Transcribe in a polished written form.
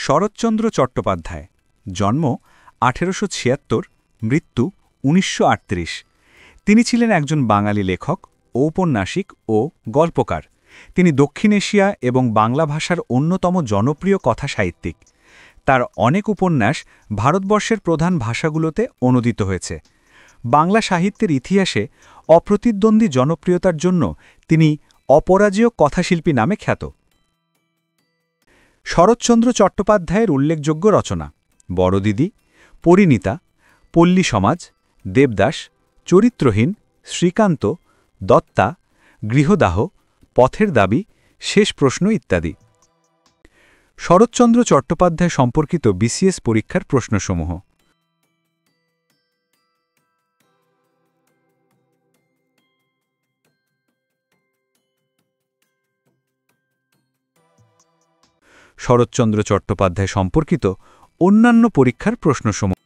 শরৎচন্দ্র চট্টোপাধ্যায়, জন্ম 1876, মৃত্যু 1938। তিনি ছিলেন একজন বাঙালি লেখক, ঔপন্যাসিক ও গল্পকার। তিনি দক্ষিণ এশিয়া এবং বাংলা ভাষার অন্যতম জনপ্রিয় কথাসাহিত্যিক। তার অনেক উপন্যাস ভারতবর্ষের প্রধান ভাষাগুলোতে অনূদিত হয়েছে। বাংলা সাহিত্যের ইতিহাসে অপ্রতিদ্বন্দ্বী জনপ্রিয়তার জন্য তিনি অপরাজেয় কথাশিল্পী নামে খ্যাত। শরৎচন্দ্র চট্টোপাধ্যায়ের উল্লেখযোগ্য রচনা: বড়দিদি, পরিণীতা, পল্লী সমাজ, দেবদাস, চরিত্রহীন, শ্রীকান্ত, দত্তা, গৃহদাহ, পথের দাবি, শেষ প্রশ্ন ইত্যাদি। শরৎচন্দ্র চট্টোপাধ্যায় সম্পর্কিত বিসিএস পরীক্ষার প্রশ্নসমূহ: শরৎচন্দ্র চট্টোপাধ্যায় সম্পর্কিত অন্যান্য পরীক্ষার প্রশ্নসমূহ।